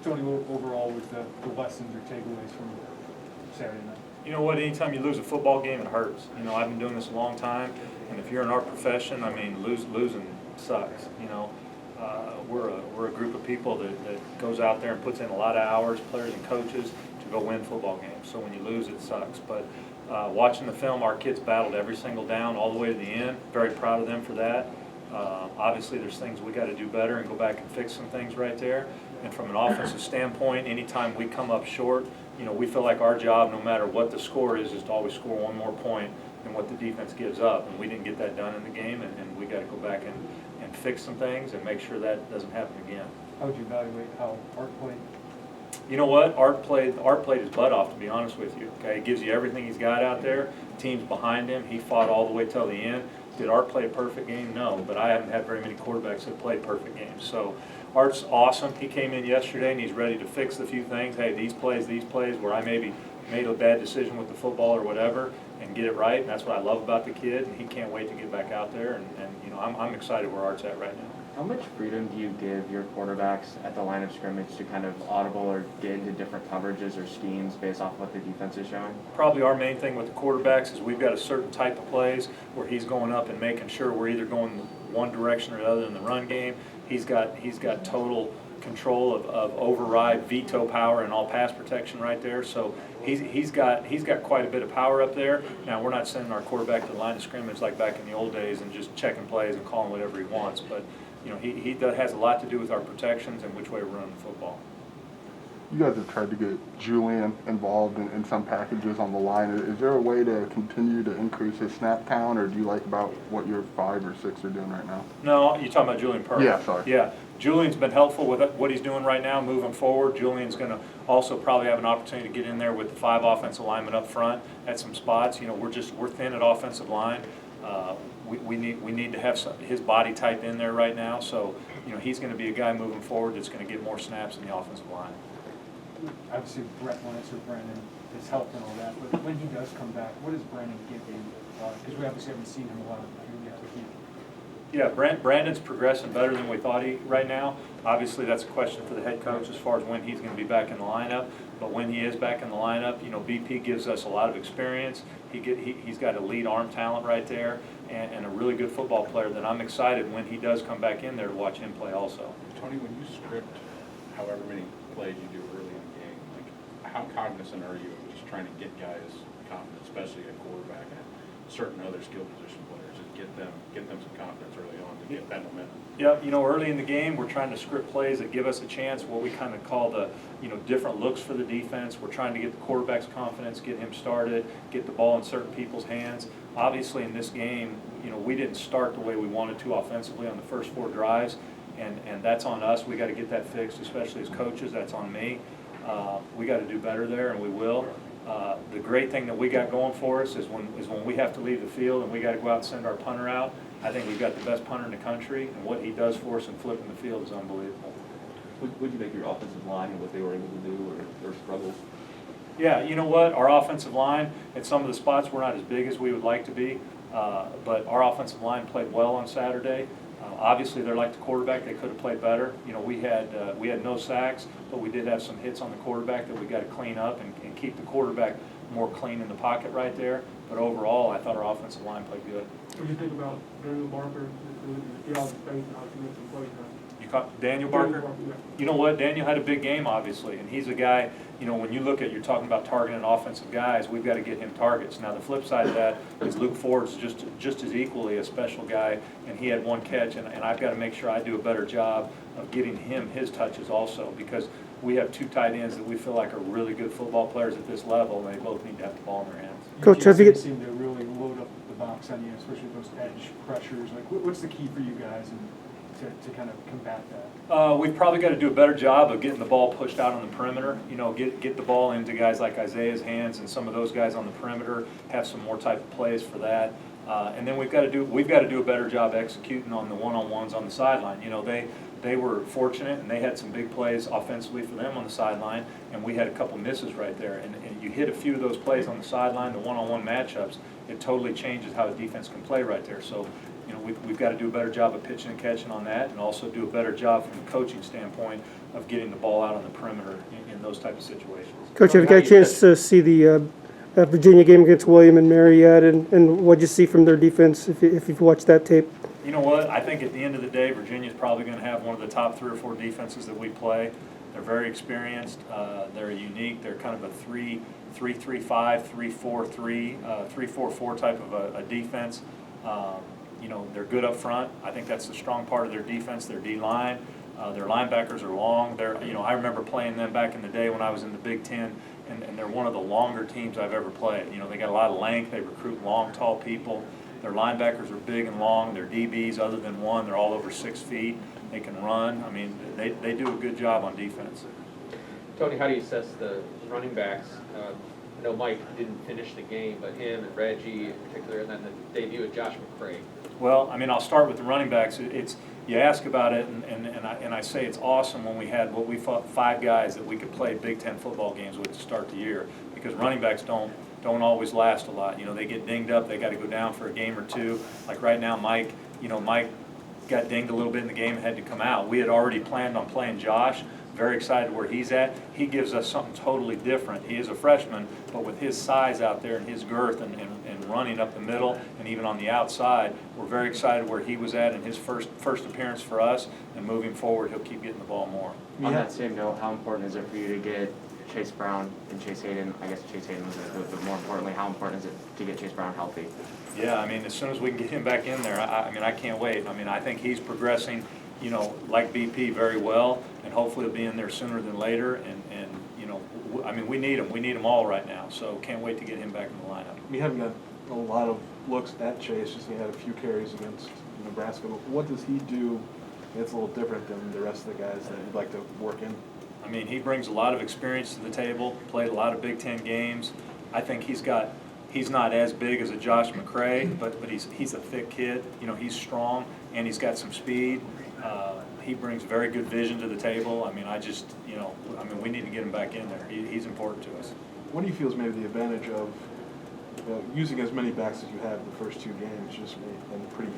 Tony, overall with the lessons or takeaways from Saturday night? You know what, anytime you lose a football game, it hurts. You know, I've been doing this a long time, and if you're in our profession, I mean, losing sucks, you know. We're a group of people that goes out there and puts in a lot of hours, players and coaches, to go win football games. So when you lose, it sucks. But watching the film, our kids battled every single down all the way to the end. Very proud of them for that. Obviously, there's things we got to do better and go back and fix some things right there. And from an offensive standpoint, anytime we come up short, you know, we feel like our job, no matter what the score is to always score one more point than what the defense gives up. And we didn't get that done in the game, and we got to go back and fix some things and make sure that doesn't happen again. How would you evaluate how Art played? You know what? Art played his butt off, to be honest with you. Okay, he gives you everything he's got out there. Team's behind him. He fought all the way till the end. Did Art play a perfect game? No, but I haven't had very many quarterbacks that played perfect games. So Art's awesome. He came in yesterday and he's ready to fix a few things. Hey, these plays where I maybe made a bad decision with the football or whatever, and get it right. And that's what I love about the kid. And he can't wait to get back out there. And you know, I'm excited where Art's at right now. How much freedom do you give your quarterbacks at the line of scrimmage to kind of audible or get into different coverages or schemes based off what the defense is showing? Probably our main thing with the quarterbacks is we've got a certain type of plays where he's going up and making sure we're either going one direction or the other in the run game. He's got total control of override veto power and all pass protection right there. So he's got quite a bit of power up there. Now we're not sending our quarterback to the line of scrimmage like back in the old days and just checking plays and calling whatever he wants. But you know, he has a lot to do with our protections and which way we're running the football. You guys have tried to get Julian involved in some packages on the line. Is there a way to continue to increase his snap count, or do you like about what your 5 or 6 are doing right now? No, you're talking about Julian Purr. Yeah, sorry. Yeah, Julian's been helpful with what he's doing right now moving forward. Julian's going to also probably have an opportunity to get in there with the 5 offensive linemen up front at some spots. You know, we're thin at offensive line. We need to have his body type in there right now. So, you know, he's going to be a guy moving forward that's going to get more snaps in the offensive line. Obviously, Brett Lance or Brandon has helped and all that, but when he does come back, what does Brandon give you? Because we obviously haven't seen him a lot yet. Yeah, Brandon's progressing better than we thought right now. Obviously, that's a question for the head coach as far as when he's going to be back in the lineup. But when he is back in the lineup, you know, BP gives us a lot of experience. He's got elite arm talent right there and a really good football player that I'm excited when he does come back in there to watch him play also. Tony, when you script however many plays you do early in the game, like how cognizant are you of just trying to get guys confident, especially at quarterback and certain other skill position players, and get them some confidence early on to get that momentum? Yeah, you know, early in the game, we're trying to script plays that give us a chance, what we kind of call the, you know, different looks for the defense. We're trying to get the quarterback's confidence, get him started, get the ball in certain people's hands. Obviously, in this game, you know, we didn't start the way we wanted to offensively on the first 4 drives, and that's on us. We got to get that fixed, especially as coaches. That's on me. We got to do better there, and we will. The great thing that we got going for us is when we have to leave the field and we got to go out and send our punter out. I think we've got the best punter in the country, and what he does for us in flipping the field is unbelievable. What do you make your offensive line and what they were able to do or struggles? Yeah, you know what? Our offensive line, at some of the spots, we're not as big as we would like to be, but our offensive line played well on Saturday. Obviously, they're like the quarterback. They could have played better. You know, we had no sacks, but we did have some hits on the quarterback that we got to clean up and keep the quarterback more clean in the pocket right there. But overall, I thought our offensive line played good. What do you think about Daniel Barker? Get out of space and how to make some plays now? You caught Daniel Barker? Yeah. You know what? Daniel had a big game, obviously, and he's a guy, you know, when you look at, you're talking about targeting offensive guys, we've got to get him targets. Now, the flip side of that is Luke Ford's just as equally a special guy, and he had 1 catch, and I've got to make sure I do a better job of getting him his touches also, because we have 2 tight ends that we feel like are really good football players at this level, and they both need to have the ball in their hands. Coach, UTSA seem to really load up the box on you, especially those edge pressures. Like, what's the key for you guys to kind of combat that? We've probably got to do a better job of getting the ball pushed out on the perimeter. You know, get the ball into guys like Isaiah's hands and some of those guys on the perimeter. Have some more type of plays for that. And then we've got to do a better job executing on the one-on-ones on the sideline. You know, they were fortunate, and they had some big plays offensively for them on the sideline, and we had a couple misses right there. And you hit a few of those plays on the sideline, the one-on-one matchups, it totally changes how the defense can play right there. So, you know, we've got to do a better job of pitching and catching on that, and also do a better job from a coaching standpoint of getting the ball out on the perimeter in those type of situations. Coach, have you got a chance to see the Virginia game against William and Mary yet, and what'd you see from their defense if you've watched that tape? You know what? I think at the end of the day, Virginia's probably going to have one of the top 3 or 4 defenses that we play. They're very experienced. They're unique. They're kind of a 3-3-5, 3-4-3, 3-4-4 type of a defense. You know, they're good up front. I think that's the strong part of their defense, their D-line. Their linebackers are long. You know, I remember playing them back in the day when I was in the Big Ten, and they're one of the longer teams I've ever played. You know, they got a lot of length. They recruit long, tall people. Their linebackers are big and long. Their DBs, other than one, they're all over 6 feet. They can run. I mean, they do a good job on defense. Tony, how do you assess the running backs? I know Mike didn't finish the game, but him and Reggie in particular, and then the debut of Josh McCray. Well, I mean, I'll start with the running backs. You ask about it, and I say it's awesome when we had what we thought 5 guys that we could play Big Ten football games with to start the year, because running backs don't always last a lot. You know, they get dinged up. They got to go down for a game or 2. Like right now, Mike got dinged a little bit in the game and had to come out. We had already planned on playing Josh. Very excited where he's at. He gives us something totally different. He is a freshman, but with his size out there and his girth and running up the middle and even on the outside, we're very excited where he was at in his first appearance for us, and moving forward, he'll keep getting the ball more. On that same note, how important is it for you to get Chase Brown and Chase Hayden? I guess Chase Hayden was going to do it, but more importantly, how important is it to get Chase Brown healthy? Yeah, I mean, as soon as we can get him back in there, I mean, I can't wait. I mean, I think he's progressing, you know, like BP very well, and hopefully he'll be in there sooner than later. And you know, I mean, we need him. We need him all right now. So can't wait to get him back in the lineup. We haven't got a lot of looks at Chase, just he had a few carries against Nebraska. But what does he do that's a little different than the rest of the guys that you'd like to work in? I mean, he brings a lot of experience to the table, played a lot of Big Ten games. I think he's not as big as a Josh McCray, but he's a thick kid. You know, he's strong, and he's got some speed. He brings very good vision to the table. I mean, we need to get him back in there. He's important to us. What do you feel is maybe the advantage of using as many backs as you have in the first 2 games, just and pretty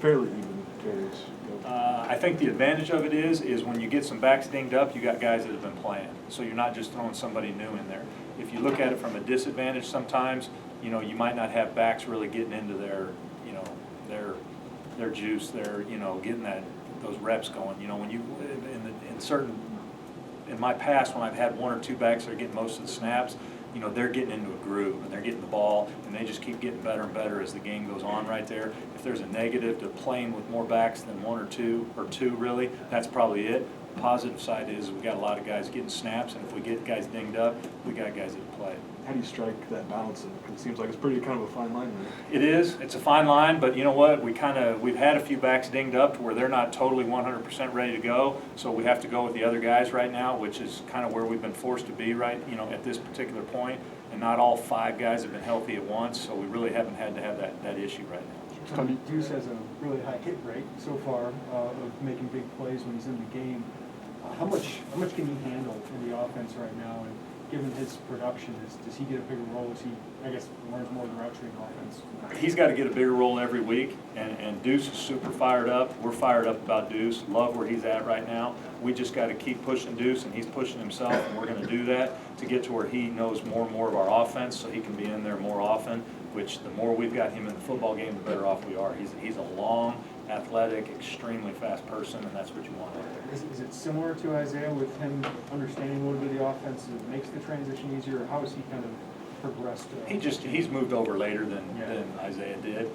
fairly even carries? I think the advantage of it is when you get some backs dinged up, you got guys that have been playing. So you're not just throwing somebody new in there. If you look at it from a disadvantage sometimes, you know, you might not have backs really getting into their juice, getting those reps going. You know, when you in my past, when I've had 1 or 2 backs that are getting most of the snaps, you know, they're getting into a groove and they're getting the ball, and they just keep getting better and better as the game goes on right there. If there's a negative to playing with more backs than 1 or 2, or 2 really, that's probably it. The positive side is we got a lot of guys getting snaps, and if we get guys dinged up, we got guys that play. How do you strike that balance? It seems like it's pretty kind of a fine line there. It is. It's a fine line, but you know what? We've had a few backs dinged up to where they're not totally 100% ready to go, so we have to go with the other guys right now, which is kind of where we've been forced to be at this particular point, and not all 5 guys have been healthy at once, so we really haven't had to have that issue right now. Tony Deuce has a really high hit rate so far of making big plays when he's in the game. How much can he handle in the offense right now? And given his production, does he get a bigger role as he, I guess, learns more of the route treating offense? He's got to get a bigger role every week, and Deuce is super fired up. We're fired up about Deuce. Love where he's at right now. We just got to keep pushing Deuce, and he's pushing himself, and we're going to do that to get to where he knows more and more of our offense, so he can be in there more often. Which the more we've got him in the football game, the better off we are. He's a long, athletic, extremely fast person, and that's what you want out there. Is it similar to Isaiah with him understanding a little bit of the offense? It makes the transition easier, or how has he kind of progressed? He's moved over later than Isaiah did.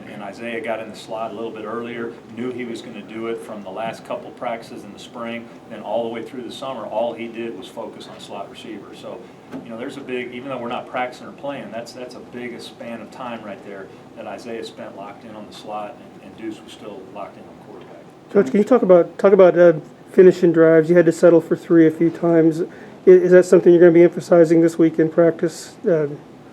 And Isaiah got in the slot a little bit earlier, knew he was going to do it from the last couple practices in the spring, then all the way through the summer, all he did was focus on slot receiver. So, you know, there's a big, even though we're not practicing or playing, that's a big span of time right there that Isaiah spent locked in on the slot, and Deuce was still locked in on quarterback. Coach, can you talk about finishing drives? You had to settle for 3 a few times. Is that something you're going to be emphasizing this week in practice?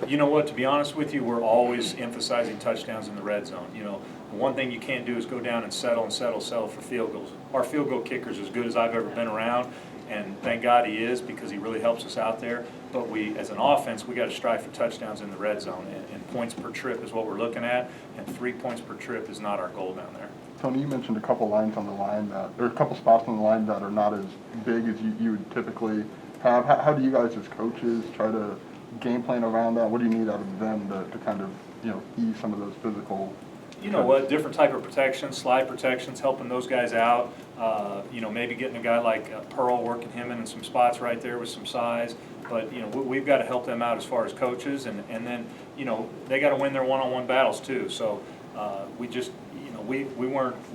You know what, to be honest with you, we're always emphasizing touchdowns in the red zone. You know, the one thing you can't do is go down and settle for field goals. Our field goal kicker's as good as I've ever been around, and thank God he is, because he really helps us out there. But we, as an offense, we gotta strive for touchdowns in the red zone, and points per trip is what we're looking at, and 3 points per trip is not our goal down there. Tony, you mentioned a couple lines on the line that, or a couple spots on the line that are not as big as you would typically have. How do you guys as coaches try to game plan around that? What do you need out of them to kind of, you know, ease some of those physical? You know what, different type of protections, slide protections, helping those guys out. You know, maybe getting a guy like Pearl, working him in some spots right there with some size. But, you know, we've got to help them out as far as coaches. And then, you know, they got to win their one-on-one battles too. So we just, you know, we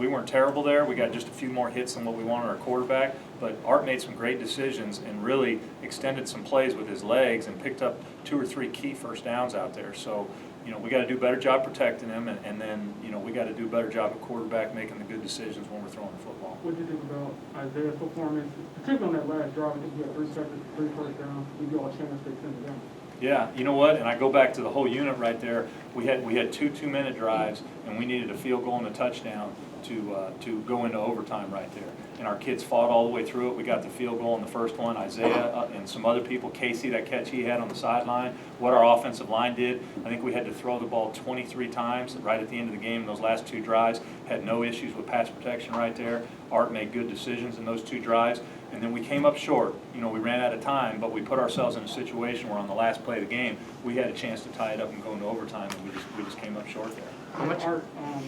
weren't terrible there. We got just a few more hits than what we wanted our quarterback. But Art made some great decisions and really extended some plays with his legs and picked up 2 or 3 key first downs out there. So, you know, we got to do a better job protecting him, and then, you know, we got to do a better job at quarterback making the good decisions when we're throwing the football. What do you think about Isaiah's performance, particularly on that last drive? I think you had 3 seconds, 3 first downs, give you all a chance to extend it down. Yeah, you know what, and I go back to the whole unit right there. We had 2 2-minute drives, and we needed a field goal and a touchdown to go into overtime right there. And our kids fought all the way through it. We got the field goal in the first one. Isaiah and some other people, Casey, that catch he had on the sideline, what our offensive line did. I think we had to throw the ball 23 times right at the end of the game in those last 2 drives. Had no issues with pass protection right there. Art made good decisions in those 2 drives. And then we came up short. You know, we ran out of time, but we put ourselves in a situation where on the last play of the game, we had a chance to tie it up and go into overtime, and we just came up short there. How much? Art,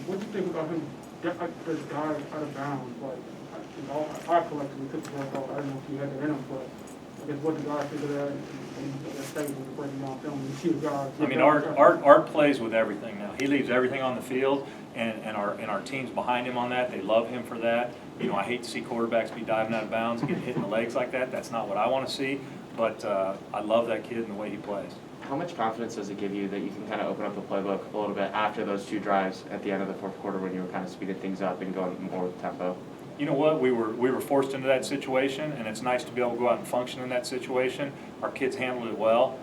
what do you think about him? This guy out of bounds, like, you know, I collectively took the ball. I don't know if you had it in him, but I guess what the guys think of that, and statement of breaking down film, and you see the guys. I mean, Art plays with everything now. He leaves everything on the field, and our team's behind him on that. They love him for that. You know, I hate to see quarterbacks be diving out of bounds and get hit in the legs like that. That's not what I want to see, but I love that kid and the way he plays. How much confidence does it give you that you can kind of open up the playbook a little bit after those 2 drives at the end of the 4th quarter when you were kind of speeding things up and going more with tempo? You know what, we were forced into that situation, and it's nice to be able to go out and function in that situation. Our kids handled it well.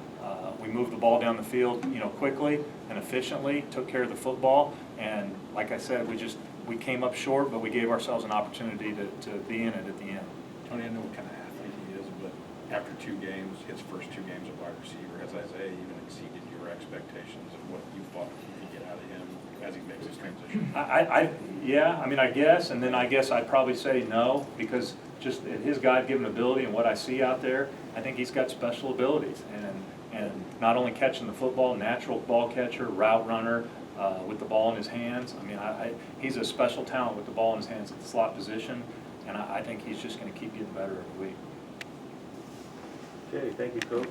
We moved the ball down the field, you know, quickly and efficiently, took care of the football, and like I said, we came up short, but we gave ourselves an opportunity to be in it at the end. Tony, I know what kind of athlete he is, but after 2 games, his first 2 games at wide receiver, has Isaiah even exceeded your expectations of what you thought you could get out of him as he makes his transition? Yeah, I mean, I guess, and then I guess I'd probably say no, because just his God-given ability and what I see out there, I think he's got special abilities, and not only catching the football, natural ball catcher, route runner, with the ball in his hands. I mean, he's a special talent with the ball in his hands at the slot position, and I think he's just going to keep getting better every week. Okay, thank you, Coach.